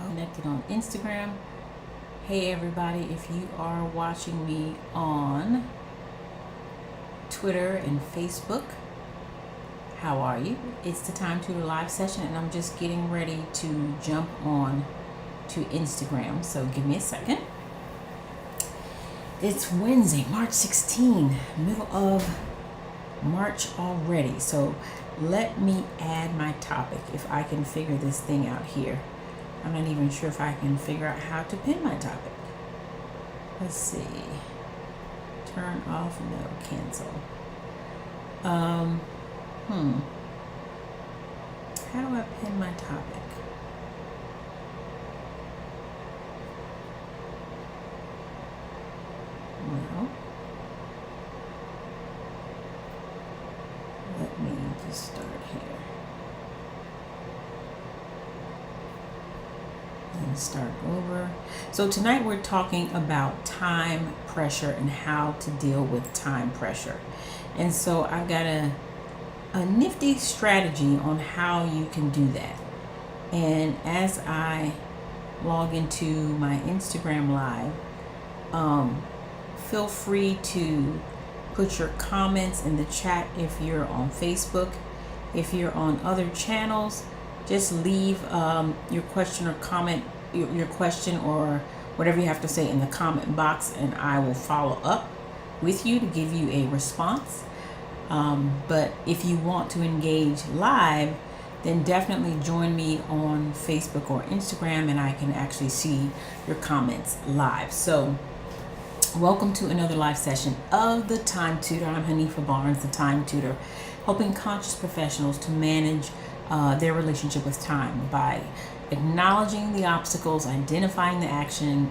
Connected on Instagram. Hey everybody, if you are watching me on Twitter and Facebook, how are you? It's the Time Tutor live session and I'm just getting ready to jump on to Instagram, so give me a second. It's Wednesday, March 16, middle of March already, so let me add my topic if I can figure this thing out here. I'm not even sure if I can figure out how to pin my topic. Let's see. Turn off, no, cancel. How do I pin my topic? Well, let me just start here. And start over. So tonight we're talking about time pressure and how to deal with time pressure. And so I've got a nifty strategy on how you can do that. And as I log into my Instagram live, feel free to put your comments in the chat if you're on Facebook. If you're on other channels, just leave your question or comment, your question or whatever you have to say in the comment box, and I will follow up with you to give you a response. But if you want to engage live, then definitely join me on Facebook or Instagram and I can actually see your comments live. So welcome to another live session of the Time Tutor. I'm Hanifa Barnes, the Time Tutor, helping conscious professionals to manage their relationship with time by acknowledging the obstacles, identifying the action,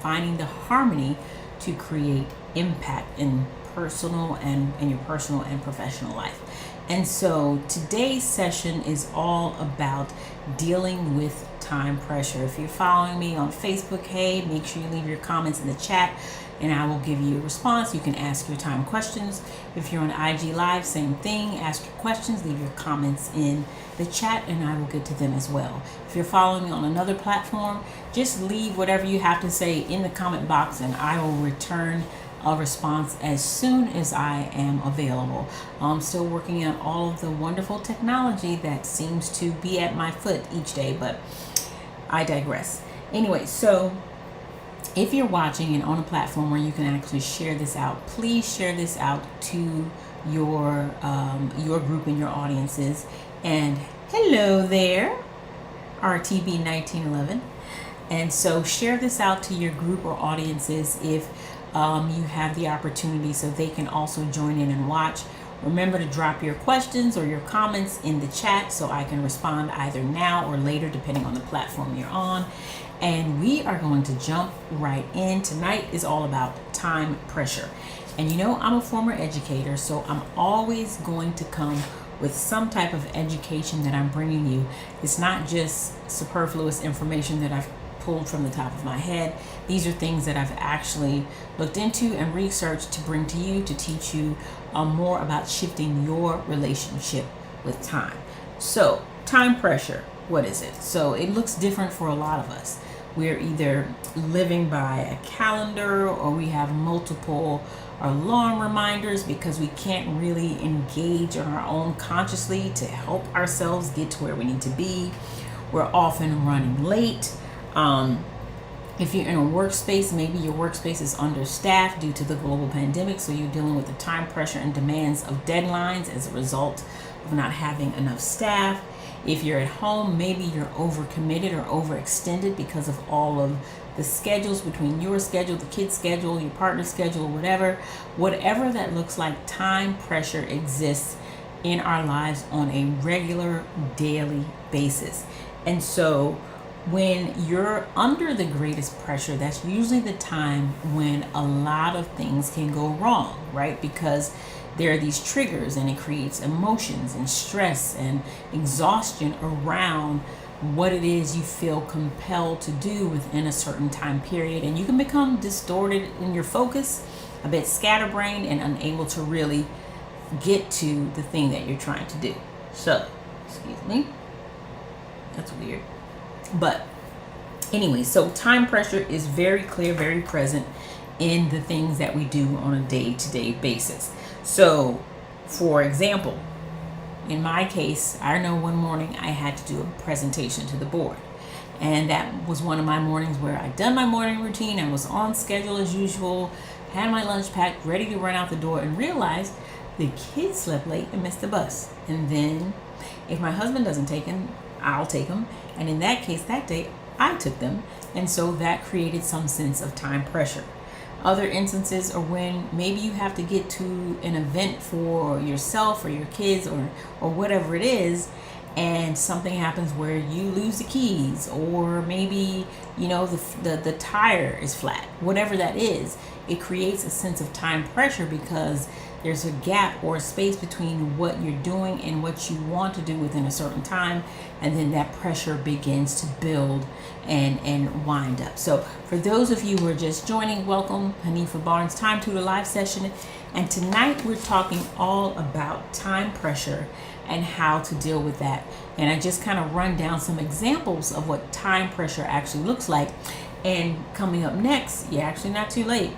finding the harmony to create impact in personal and in your personal and professional life. And so today's session is all about dealing with time pressure. If you're following me on Facebook, hey, make sure you leave your comments in the chat and I will give you a response. You can ask your time questions. If you're on IG Live, same thing. Ask your questions, leave your comments in the chat and I will get to them as well. If you're following me on another platform, just leave whatever you have to say in the comment box and I will return a response as soon as I am available. I'm still working on all of the wonderful technology that seems to be at my foot each day, but I digress. Anyway, so if you're watching and on a platform where you can actually share this out, please share this out to your group and your audiences. And hello there, RTB 1911. And so share this out to your group or audiences if you have the opportunity so they can also join in and watch. Remember to drop your questions or your comments in the chat so I can respond either now or later depending on the platform you're on. And we are going to jump right in. Tonight is all about time pressure. And you know, I'm a former educator, so I'm always going to come with some type of education that I'm bringing you. It's not just superfluous information that I've pulled from the top of my head. These are things that I've actually looked into and researched to bring to you to teach you more about shifting your relationship with time. So time pressure, what is it? So it looks different for a lot of us. We're either living by a calendar or we have multiple alarm reminders because we can't really engage on our own consciously to help ourselves get to where we need to be. We're often running late. If you're in a workspace, maybe your workspace is understaffed due to the global pandemic, so you're dealing with the time pressure and demands of deadlines as a result of not having enough staff. If you're at home, maybe you're overcommitted or overextended because of all of the schedules between your schedule, the kid's schedule, your partner's schedule, whatever that looks like. Time pressure exists in our lives on a regular daily basis. And so when you're under the greatest pressure, that's usually the time when a lot of things can go wrong, right? Because there are these triggers and it creates emotions and stress and exhaustion around what it is you feel compelled to do within a certain time period. And you can become distorted in your focus, a bit scatterbrained and unable to really get to the thing that you're trying to do. So, excuse me, that's weird. But Anyway, so time pressure is very clear, very present in the things that we do on a day-to-day basis. So, for example, in my case, I know one morning I had to do a presentation to the board. And that was one of my mornings where I'd done my morning routine. I was on schedule as usual, had my lunch packed, ready to run out the door, and realized the kids slept late and missed the bus. And then if my husband doesn't take him, I'll take him. And in that case, that day, I took them. And so that created some sense of time pressure. Other instances are when maybe you have to get to an event for yourself or your kids or whatever it is, and something happens where you lose the keys, or maybe the tire is flat. Whatever that is, it creates a sense of time pressure because there's a gap or a space between what you're doing and what you want to do within a certain time, and then that pressure begins to build and wind up. So for those of you who are just joining, welcome. Hanifa Barnes Time Tutor live session, and tonight we're talking all about time pressure and how to deal with that. And I just kind of run down some examples of what time pressure actually looks like. And coming up next, you're actually not too late,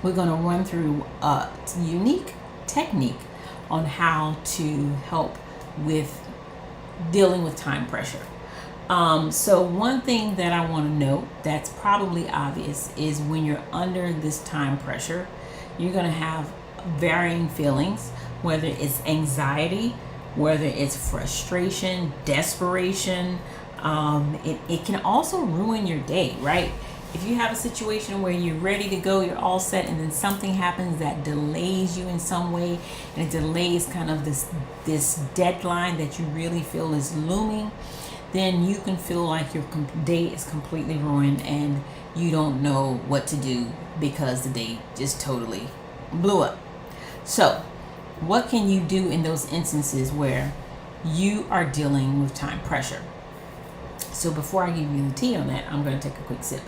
we're going to run through a unique technique on how to help with dealing with time pressure. So one thing that I want to note that's probably obvious is when you're under this time pressure, you're going to have varying feelings, whether it's anxiety, whether it's frustration, desperation. It can also ruin your day, right? If you have a situation where you're ready to go, you're all set, and then something happens that delays you in some way, and it delays kind of this deadline that you really feel is looming, then you can feel like your day is completely ruined and you don't know what to do because the day just totally blew up. So what can you do in those instances where you are dealing with time pressure? So before I give you the tea on that, I'm going to take a quick sip.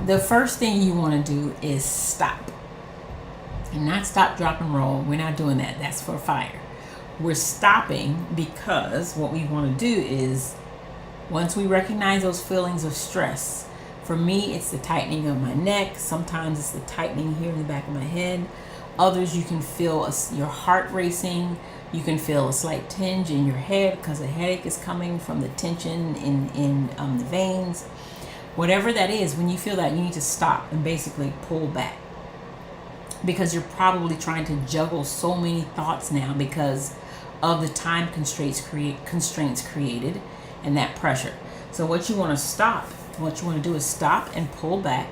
The first thing you want to do is stop. And not stop, drop, and roll. We're not doing that. That's for fire. We're stopping because what we want to do is, once we recognize those feelings of stress, for me, it's the tightening of my neck. Sometimes it's the tightening here in the back of my head. Others, you can feel your heart racing. You can feel a slight tinge in your head because the headache is coming from the tension in the veins. Whatever that is, when you feel that, you need to stop and basically pull back, because you're probably trying to juggle so many thoughts now because of the time constraints created and that pressure. So what you want to do is stop and pull back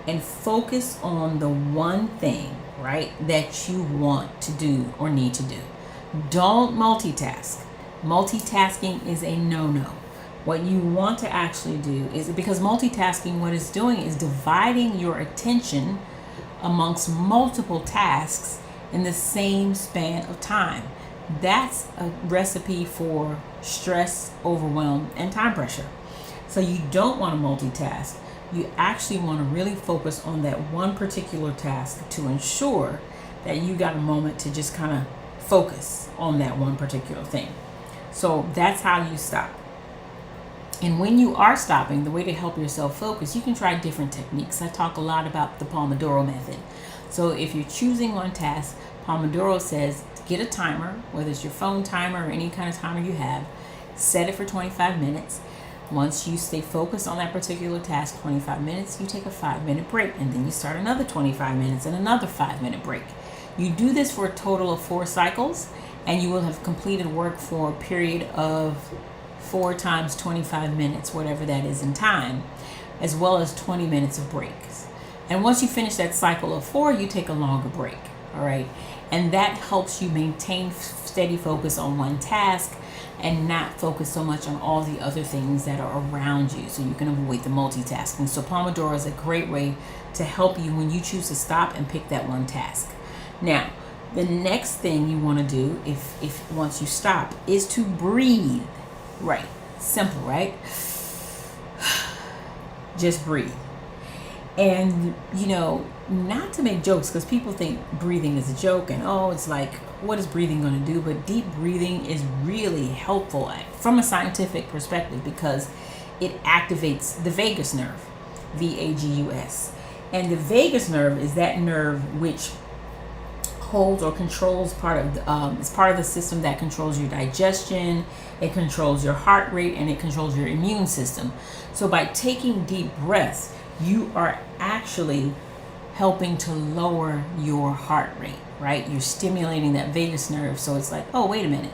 and focus on the one thing, right, that you want to do or need to do. Don't multitask. Multitasking is a no-no. What you want to actually do is, because multitasking, what it's doing is dividing your attention amongst multiple tasks in the same span of time. That's a recipe for stress, overwhelm, and time pressure. So you don't want to multitask. You actually want to really focus on that one particular task to ensure that you got a moment to just kind of focus on that one particular thing. So that's how you stop. And when you are stopping, the way to help yourself focus, you can try different techniques. I talk a lot about the Pomodoro Method. So if you're choosing one task, Pomodoro says get a timer, whether it's your phone timer or any kind of timer you have, set it for 25 minutes. Once you stay focused on that particular task, 25 minutes, you take a 5-minute break, and then you start another 25 minutes and another 5-minute break. You do this for a total of 4 cycles, and you will have completed work for a period of 4 times 25 minutes, whatever that is in time, as well as 20 minutes of breaks. And once you finish that cycle of 4, you take a longer break. All right. And that helps you maintain steady focus on one task and not focus so much on all the other things that are around you, so you can avoid the multitasking. So Pomodoro is a great way to help you when you choose to stop and pick that one task. Now, the next thing you want to do, if once you stop, is to breathe. Right. Simple, right? Just breathe. And, not to make jokes, because people think breathing is a joke and, it's like what is breathing going to do? But deep breathing is really helpful from a scientific perspective because it activates the vagus nerve, VAGUS. And the vagus nerve is that nerve which holds or controls it's part of the system that controls your digestion, it controls your heart rate, and it controls your immune system. So by taking deep breaths, you are actually helping to lower your heart rate, right? You're stimulating that vagus nerve. So it's like, oh, wait a minute.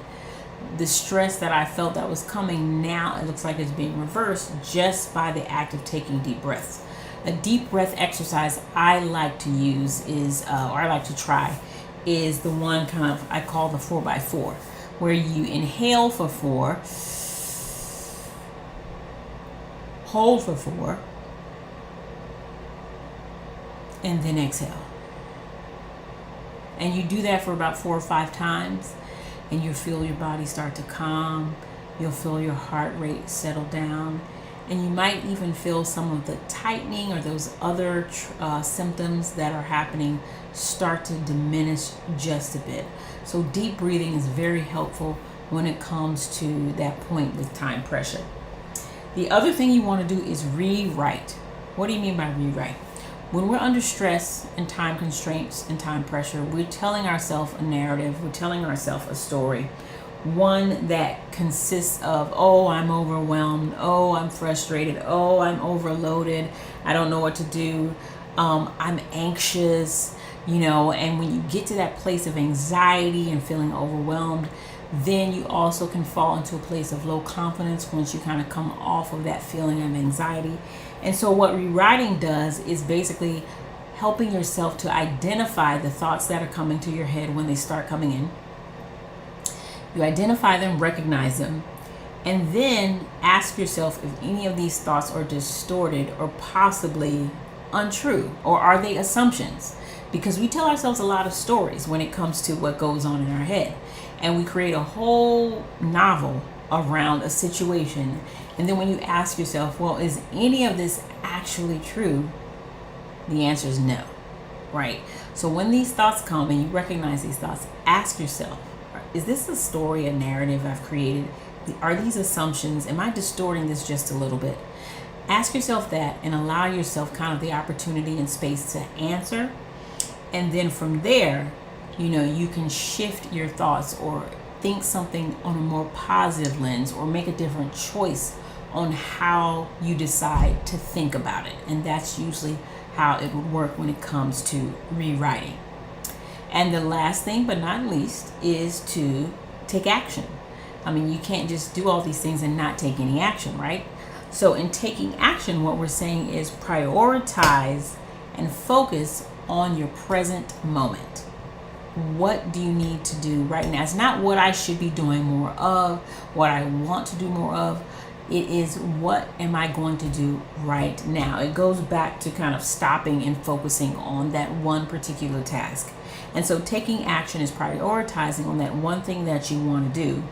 The stress that I felt that was coming, now it looks like it's being reversed just by the act of taking deep breaths. A deep breath exercise I like to use or I like to try, is the one I call the 4x4, where you inhale for 4, hold for 4, and then exhale. And you do that for about 4 or 5 times, and you'll feel your body start to calm. You'll feel your heart rate settle down, and you might even feel some of the tightening or those other symptoms that are happening start to diminish just a bit. So deep breathing is very helpful when it comes to that point with time pressure. The other thing you want to do is rewrite. What do you mean by rewrite? When we're under stress and time constraints and time pressure, we're telling ourselves a narrative, we're telling ourselves a story. One that consists of, oh, I'm overwhelmed, oh, I'm frustrated, oh, I'm overloaded, I don't know what to do, I'm anxious, and when you get to that place of anxiety and feeling overwhelmed, then you also can fall into a place of low confidence once you kind of come off of that feeling of anxiety. And so what rewriting does is basically helping yourself to identify the thoughts that are coming to your head when they start coming in. You identify them, recognize them, and then ask yourself if any of these thoughts are distorted or possibly untrue, or are they assumptions? Because we tell ourselves a lot of stories when it comes to what goes on in our head, and we create a whole novel around a situation. And then when you ask yourself, well, is any of this actually true? The answer is no, right? So when these thoughts come and you recognize these thoughts, ask yourself, is this a story, a narrative I've created? Are these assumptions? Am I distorting this just a little bit? Ask yourself that and allow yourself kind of the opportunity and space to answer. And then from there, you can shift your thoughts or think something on a more positive lens, or make a different choice on how you decide to think about it. And that's usually how it would work when it comes to rewriting. And the last thing, but not least, is to take action. I mean, you can't just do all these things and not take any action, right? So in taking action, what we're saying is prioritize and focus on your present moment. What do you need to do right now? It's not what I should be doing more of, what I want to do more of. It is, what am I going to do right now? It goes back to kind of stopping and focusing on that one particular task. And so taking action is prioritizing on that one thing that you want to do,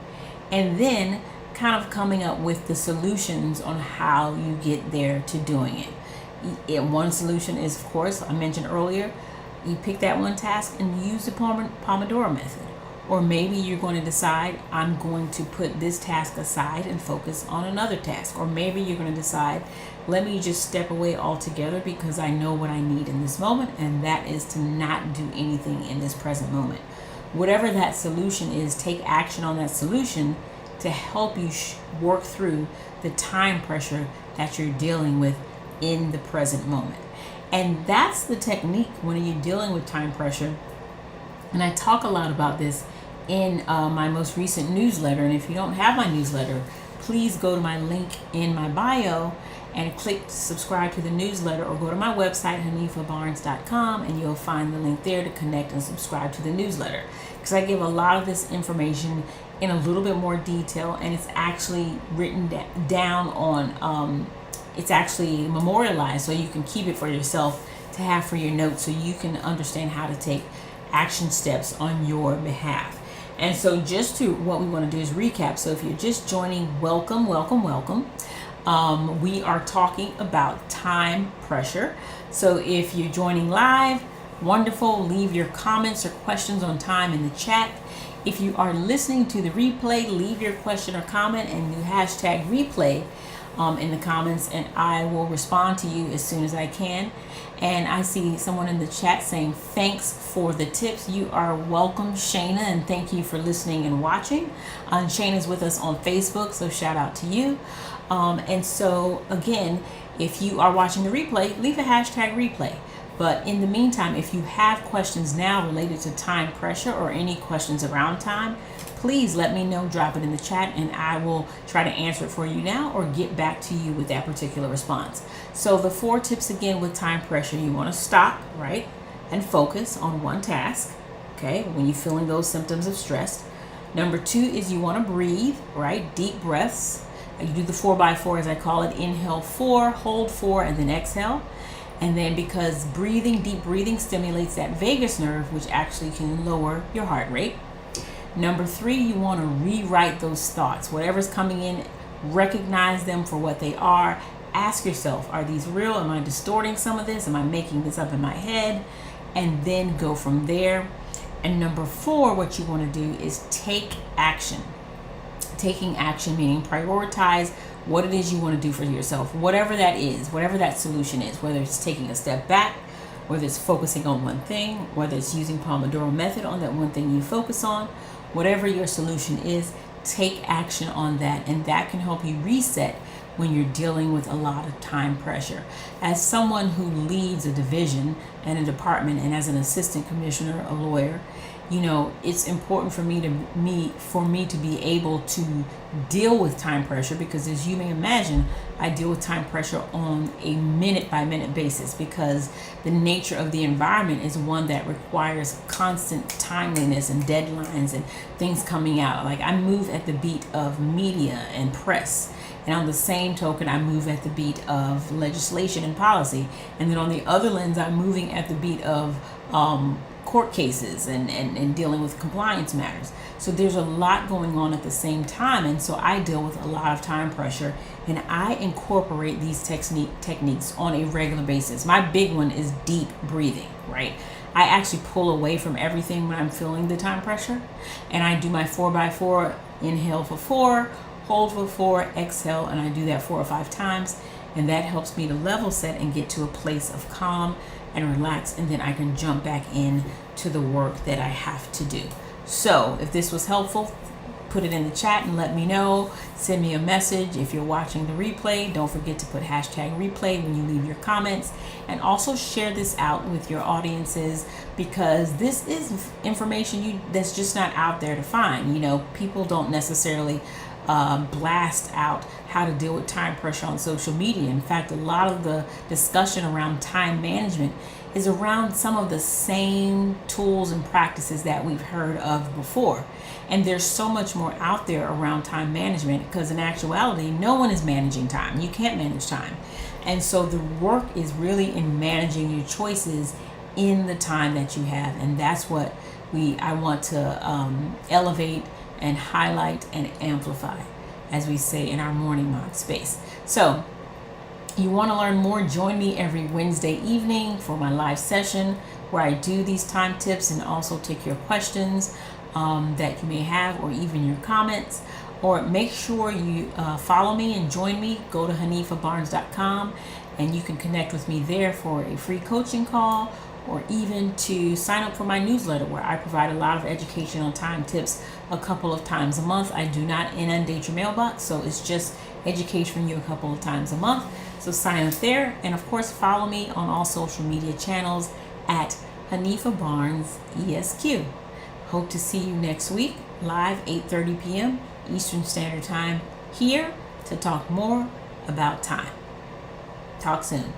and then kind of coming up with the solutions on how you get there to doing it. One solution is, of course, I mentioned earlier, you pick that one task and use the Pomodoro Method. Or maybe you're going to decide, I'm going to put this task aside and focus on another task. Or maybe you're going to decide, let me just step away altogether because I know what I need in this moment, and that is to not do anything in this present moment. Whatever that solution is, take action on that solution to help you work through the time pressure that you're dealing with in the present moment. And that's the technique when you're dealing with time pressure. And I talk a lot about this in my most recent newsletter. And if you don't have my newsletter, please go to my link in my bio and click subscribe to the newsletter, or go to my website, hanifabarnes.com, and you'll find the link there to connect and subscribe to the newsletter. Because I give a lot of this information in a little bit more detail, and it's actually written down on, it's actually memorialized, so you can keep it for yourself to have for your notes, so you can understand how to take action steps on your behalf. And so just to what we want to do is recap. So if you're just joining, welcome. We are talking about time pressure. So if you're joining live, wonderful. Leave your comments or questions on time in the chat. If you are listening to the replay, leave your question or comment and do hashtag replay in the comments, and I will respond to you as soon as I can. And I see someone in the chat saying thanks for the tips. You are welcome, Shayna, and thank you for listening and watching. Shayna's with us on Facebook, so shout out to you. And so again, if you are watching the replay, leave a hashtag replay. But in the meantime, if you have questions now related to time pressure or any questions around time, please let me know, drop it in the chat, and I will try to answer it for you now or get back to you with that particular response. So the 4 tips again with time pressure: you want to stop, right, and focus on one task, okay, when you're feeling those symptoms of stress. Number 2 is you want to breathe, right, deep breaths. You do the 4x4 as I call it: inhale 4, hold 4, and then exhale. And then because deep breathing stimulates that vagus nerve, which actually can lower your heart rate. Number 3, you want to rewrite those thoughts. Whatever's coming in, recognize them for what they are. Ask yourself, are these real? Am I distorting some of this? Am I making this up in my head? And then go from there. And number 4, what you want to do is take action. Taking action meaning prioritize what it is you want to do for yourself, whatever that is, whatever that solution is, whether it's taking a step back, whether it's focusing on one thing, whether it's using Pomodoro Method on that one thing you focus on. Whatever your solution is, take action on that, and that can help you reset when you're dealing with a lot of time pressure. As someone who leads a division and a department, and as an assistant commissioner, a lawyer, you know, it's important for me to be able to deal with time pressure, because as you may imagine, I deal with time pressure on a minute by minute basis, because the nature of the environment is one that requires constant timeliness and deadlines and things coming out. Like, I move at the beat of media and press, and on the same token, I move at the beat of legislation and policy, and then on the other lens, I'm moving at the beat of court cases and dealing with compliance matters. So there's a lot going on at the same time, and so I deal with a lot of time pressure, and I incorporate these techniques on a regular basis. My big one is deep breathing, right? I actually pull away from everything when I'm feeling the time pressure, and I do my 4x4: inhale for 4, hold for 4, exhale, and I do that 4 or 5 times, and that helps me to level set and get to a place of calm and relax, and then I can jump back in to the work that I have to do. So if this was helpful, put it in the chat and let me know. Send me a message. If you're watching the replay, don't forget to put hashtag replay when you leave your comments, and also share this out with your audiences, because this is information that's just not out there to find. You know, people don't necessarily blast out how to deal with time pressure on social media. In fact, a lot of the discussion around time management is around some of the same tools and practices that we've heard of before. And there's so much more out there around time management, because in actuality, no one is managing time. You can't manage time. And so the work is really in managing your choices in the time that you have. And that's what I want to elevate and highlight and amplify, as we say in our morning mod space. So you want to learn more, join me every Wednesday evening for my live session, where I do these time tips and also take your questions that you may have, or even your comments. Or make sure you follow me and join me. Go to hanifabarnes.com, and you can connect with me there for a free coaching call, or even to sign up for my newsletter, where I provide a lot of education on time tips a couple of times a month. I do not inundate your mailbox, so it's just education from you a couple of times a month. So sign up there, and of course follow me on all social media channels at Hanifa Barnes ESQ. Hope to see you next week, live 8:30 p.m. Eastern Standard Time, here to talk more about time. Talk soon.